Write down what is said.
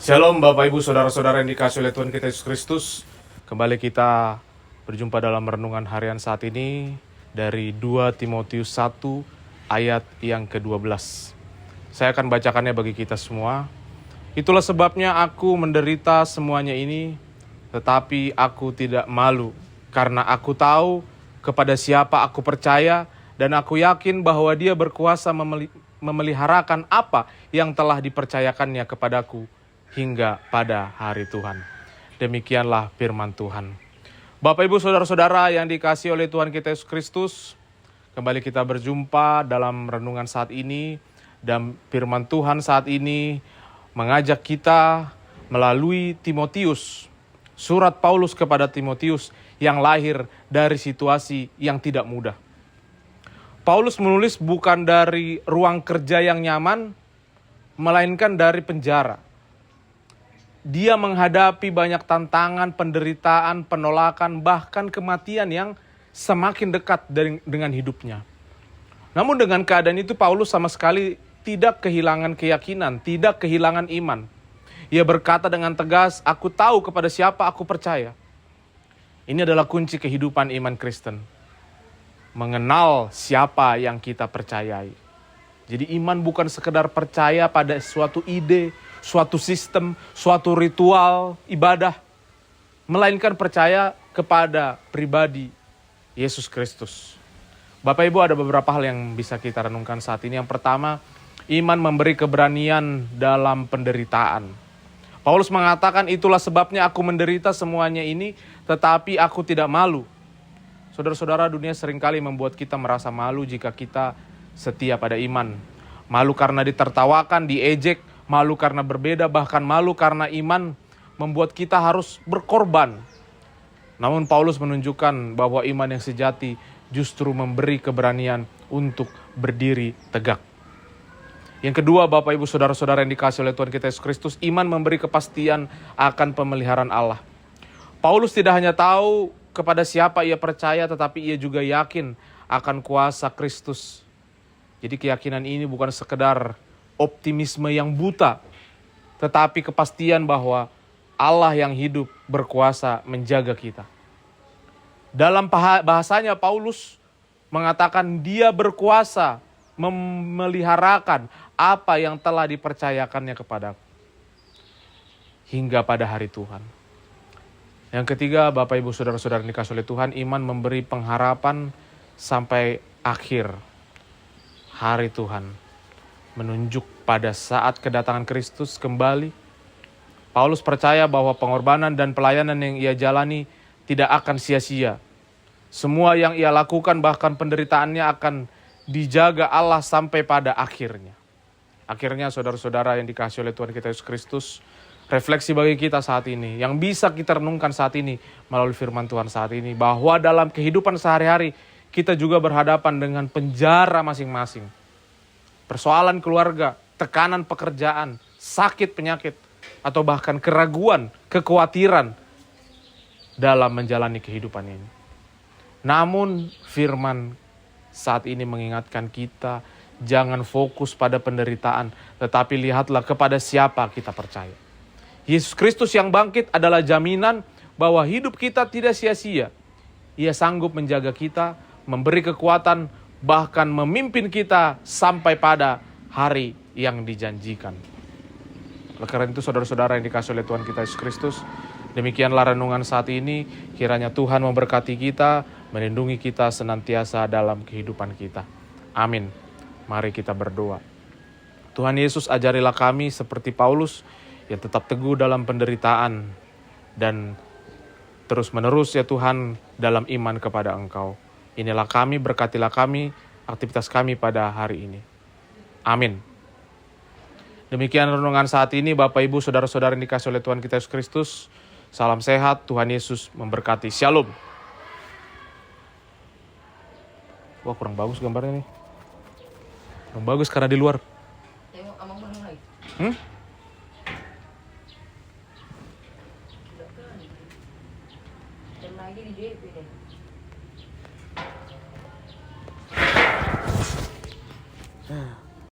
Shalom Bapak Ibu Saudara-saudara yang dikasihi oleh Tuhan kita Yesus Kristus. Kembali kita berjumpa dalam renungan harian saat ini dari 2 Timotius 1 ayat yang ke-12. Saya akan bacakannya bagi kita semua. Itulah sebabnya aku menderita semuanya ini, tetapi aku tidak malu, karena aku tahu kepada siapa aku percaya, dan aku yakin bahwa Dia berkuasa memeliharakan apa yang telah dipercayakannya kepadaku hingga pada hari Tuhan. Demikianlah firman Tuhan. Bapak Ibu Saudara-saudara yang dikasihi oleh Tuhan kita Yesus Kristus, kembali kita berjumpa dalam renungan saat ini, dan firman Tuhan saat ini mengajak kita melalui Timotius, surat Paulus kepada Timotius yang lahir dari situasi yang tidak mudah. Paulus menulis bukan dari ruang kerja yang nyaman, melainkan dari penjara. Dia menghadapi banyak tantangan, penderitaan, penolakan, bahkan kematian yang semakin dekat dengan hidupnya. Namun dengan keadaan itu Paulus sama sekali tidak kehilangan keyakinan, tidak kehilangan iman. Ia berkata dengan tegas, aku tahu kepada siapa aku percaya. Ini adalah kunci kehidupan iman Kristen. Mengenal siapa yang kita percayai. Jadi iman bukan sekedar percaya pada suatu ide, suatu sistem, suatu ritual ibadah, melainkan percaya kepada pribadi Yesus Kristus. Bapak Ibu, ada beberapa hal yang bisa kita renungkan saat ini. Yang pertama, iman memberi keberanian dalam penderitaan. Paulus mengatakan, itulah sebabnya aku menderita semuanya ini, tetapi aku tidak malu. Saudara-saudara, dunia seringkali membuat kita merasa malu jika kita setia pada iman. Malu karena ditertawakan, diejek, malu karena berbeda, bahkan malu karena iman membuat kita harus berkorban. Namun Paulus menunjukkan bahwa iman yang sejati justru memberi keberanian untuk berdiri tegak. Yang kedua, Bapak Ibu Saudara-saudara yang dikasihi oleh Tuhan kita Yesus Kristus, iman memberi kepastian akan pemeliharaan Allah. Paulus tidak hanya tahu kepada siapa ia percaya, tetapi ia juga yakin akan kuasa Kristus. Jadi keyakinan ini bukan sekedar optimisme yang buta, tetapi kepastian bahwa Allah yang hidup berkuasa menjaga kita. Dalam bahasanya Paulus mengatakan dia berkuasa memeliharakan apa yang telah dipercayakannya kepadaku hingga pada hari Tuhan. Yang ketiga, Bapak Ibu Saudara-saudara yang dikasihi oleh Tuhan, iman memberi pengharapan sampai akhir hari Tuhan. Menunjuk pada saat kedatangan Kristus kembali, Paulus percaya bahwa pengorbanan dan pelayanan yang ia jalani tidak akan sia-sia. Semua yang ia lakukan, bahkan penderitaannya, akan dijaga Allah sampai pada akhirnya. Akhirnya saudara-saudara yang dikasihi oleh Tuhan kita Yesus Kristus, refleksi bagi kita saat ini, yang bisa kita renungkan saat ini melalui firman Tuhan saat ini, bahwa dalam kehidupan sehari-hari kita juga berhadapan dengan penjara masing-masing. Persoalan keluarga, tekanan pekerjaan, sakit penyakit, atau bahkan keraguan, kekhawatiran dalam menjalani kehidupan ini. Namun firman saat ini mengingatkan kita, jangan fokus pada penderitaan, tetapi lihatlah kepada siapa kita percaya. Yesus Kristus yang bangkit adalah jaminan bahwa hidup kita tidak sia-sia. Ia sanggup menjaga kita, memberi kekuatan, bahkan memimpin kita sampai pada hari yang dijanjikan. Oleh karena itu saudara-saudara yang dikasihi oleh Tuhan kita Yesus Kristus, demikianlah renungan saat ini. Kiranya Tuhan memberkati kita, melindungi kita senantiasa dalam kehidupan kita. Amin. Mari kita berdoa. Tuhan Yesus, ajarilah kami seperti Paulus yang tetap teguh dalam penderitaan dan terus-menerus ya Tuhan dalam iman kepada Engkau. Inilah kami, berkatilah kami, aktivitas kami pada hari ini. Amin. Demikian renungan saat ini, Bapak Ibu Saudara-saudara yang dikasihi oleh Tuhan kita Yesus Kristus. Salam sehat, Tuhan Yesus memberkati. Shalom. Wah, kurang bagus gambarnya nih. Kurang bagus karena di luar. Tengok abang mana lagi? Dan lagi di DP deh.